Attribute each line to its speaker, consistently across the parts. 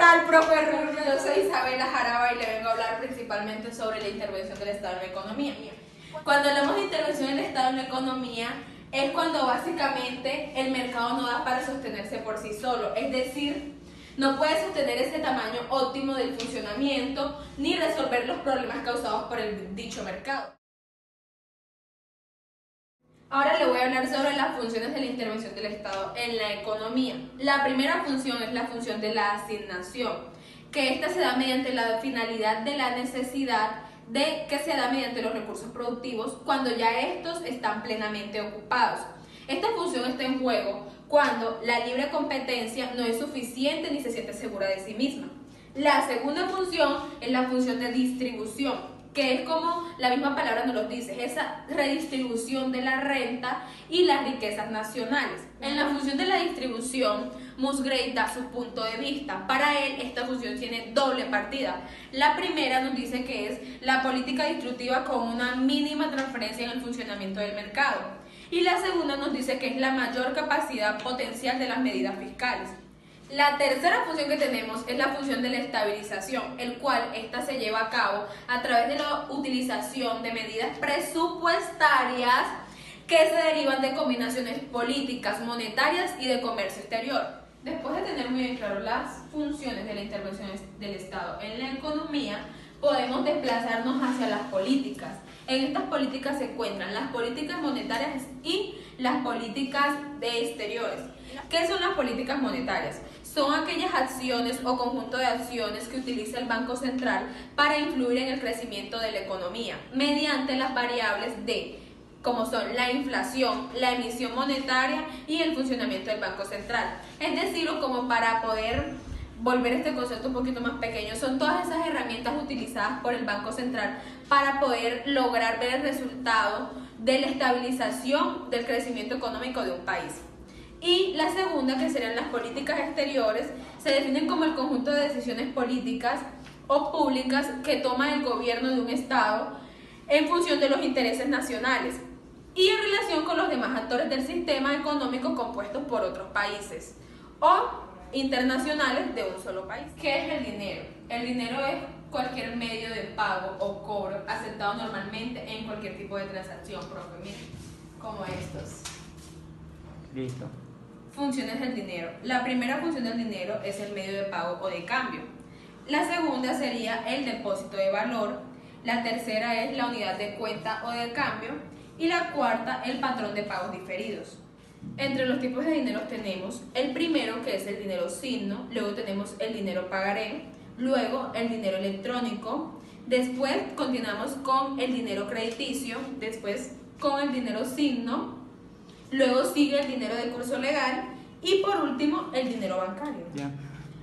Speaker 1: tal, profe Rubio? Yo soy Isabela Jaraba y le vengo a hablar principalmente sobre la intervención del Estado en la economía. Cuando hablamos de intervención del Estado en la economía, es cuando básicamente el mercado no da para sostenerse por sí solo, es decir, no puede sostener ese tamaño óptimo del funcionamiento ni resolver los problemas causados por el dicho mercado. Ahora le voy a hablar sobre las funciones de la intervención del Estado en la economía. La primera función es la función de la asignación, que esta se da mediante la finalidad de la necesidad de que se da mediante los recursos productivos cuando ya estos están plenamente ocupados. Esta función está en juego cuando la libre competencia no es suficiente ni se siente segura de sí misma. La segunda función es la función de distribución, que es como la misma palabra nos lo dice, esa redistribución de la renta y las riquezas nacionales. En la función de la distribución, Musgrave da su punto de vista. Para él, esta función tiene doble partida. La primera nos dice que es la política distributiva con una mínima transferencia en el funcionamiento del mercado. Y la segunda nos dice que es la mayor capacidad potencial de las medidas fiscales. La tercera función que tenemos es la función de la estabilización, el cual esta se lleva a cabo a través de la utilización de medidas presupuestarias que se derivan de combinaciones políticas, monetarias y de comercio exterior. Después de tener muy bien claro las funciones de la intervención del Estado en la economía, podemos desplazarnos hacia las políticas. En estas políticas se encuentran las políticas monetarias y las políticas de exteriores. ¿Qué son las políticas monetarias? Son aquellas acciones o conjunto de acciones que utiliza el Banco Central para influir en el crecimiento de la economía mediante las variables de, como son la inflación, la emisión monetaria y el funcionamiento del Banco Central. Es decir, como para poder volver este concepto un poquito más pequeño, son todas esas herramientas utilizadas por el Banco Central para poder lograr ver el resultado de la estabilización del crecimiento económico de un país. Y la segunda, que serían las políticas exteriores, se definen como el conjunto de decisiones políticas o públicas que toma el gobierno de un Estado en función de los intereses nacionales y en relación con los demás actores del sistema económico compuestos por otros países o internacionales de un solo país. ¿Qué es el dinero? El dinero es cualquier medio de pago o cobro aceptado normalmente en cualquier tipo de transacción, como estos.
Speaker 2: Listo.
Speaker 1: Funciones del dinero. La primera función del dinero es el medio de pago o de cambio. La segunda sería el depósito de valor. La tercera es la unidad de cuenta o de cambio. Y la cuarta, el patrón de pagos diferidos. Entre los tipos de dinero tenemos el primero, que es el dinero signo, luego tenemos el dinero pagaré, luego el dinero electrónico, después continuamos con el dinero crediticio, después con el dinero signo, luego sigue el dinero de curso legal y por último el dinero bancario.
Speaker 2: Ya.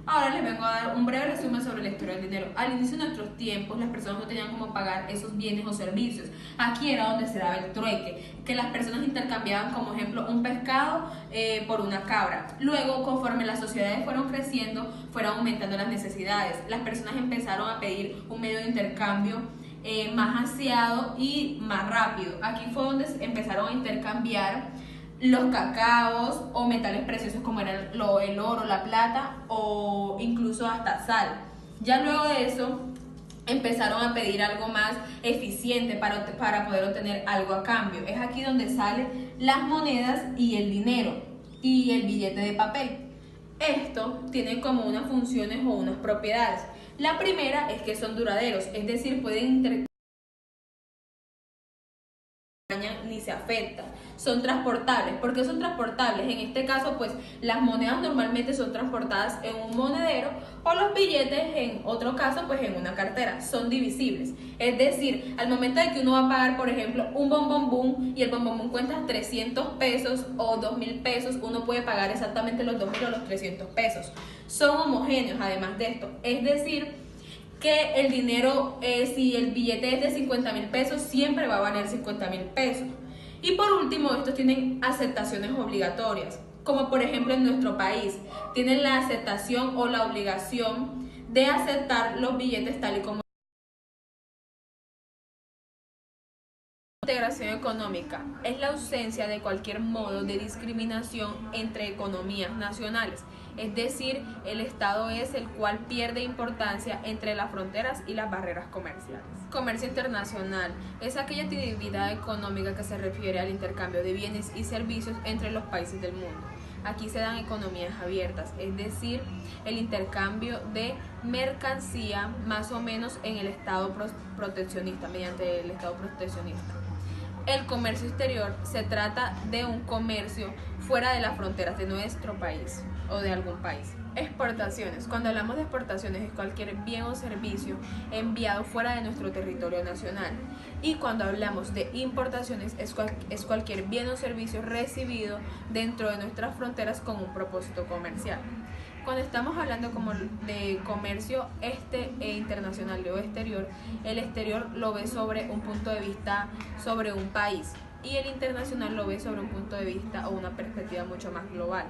Speaker 1: Ahora les vengo a dar un breve resumen sobre la historia del dinero. Al inicio de nuestros tiempos, las personas no tenían cómo pagar esos bienes o servicios. Aquí era donde se daba el trueque, que las personas intercambiaban, como ejemplo, un pescado por una cabra. Luego, conforme las sociedades fueron creciendo, fueron aumentando las necesidades. Las personas empezaron a pedir un medio de intercambio más aseado y más rápido. Aquí fue donde empezaron a intercambiar los cacaos o metales preciosos como era el oro, la plata o incluso hasta sal. Ya luego de eso empezaron a pedir algo más eficiente para poder obtener algo a cambio. Es aquí donde salen las monedas y el dinero y el billete de papel. Esto tiene como unas funciones o unas propiedades. La primera es que son duraderos, es decir, pueden ni se afectan, son transportables. ¿Por qué son transportables? En este caso, pues las monedas normalmente son transportadas en un monedero o los billetes, en otro caso, pues en una cartera. Son divisibles, es decir, al momento de que uno va a pagar, por ejemplo, un bombombum y el bombombum cuesta 300 pesos o 2.000 pesos, uno puede pagar exactamente los 2.000 o los 300 pesos. Son homogéneos además de esto, es decir, que el dinero, si el billete es de 50.000 pesos, siempre va a valer 50.000 pesos. Y por último, estos tienen aceptaciones obligatorias, como por ejemplo en nuestro país, tienen la aceptación o la obligación de aceptar los billetes tal y como. Integración económica es la ausencia de cualquier modo de discriminación entre economías nacionales. Es decir, el Estado es el cual pierde importancia entre las fronteras y las barreras comerciales. Comercio internacional es aquella actividad económica que se refiere al intercambio de bienes y servicios entre los países del mundo. Aquí se dan economías abiertas, es decir, el intercambio de mercancía más o menos en el Estado proteccionista, mediante el Estado proteccionista. El comercio exterior se trata de un comercio fuera de las fronteras de nuestro país o de algún país. Exportaciones. Cuando hablamos de exportaciones es cualquier bien o servicio enviado fuera de nuestro territorio nacional. Y cuando hablamos de importaciones es cualquier bien o servicio recibido dentro de nuestras fronteras con un propósito comercial. Cuando estamos hablando como de comercio internacional o exterior, el exterior lo ve sobre un punto de vista sobre un país y el internacional lo ve sobre un punto de vista o una perspectiva mucho más global.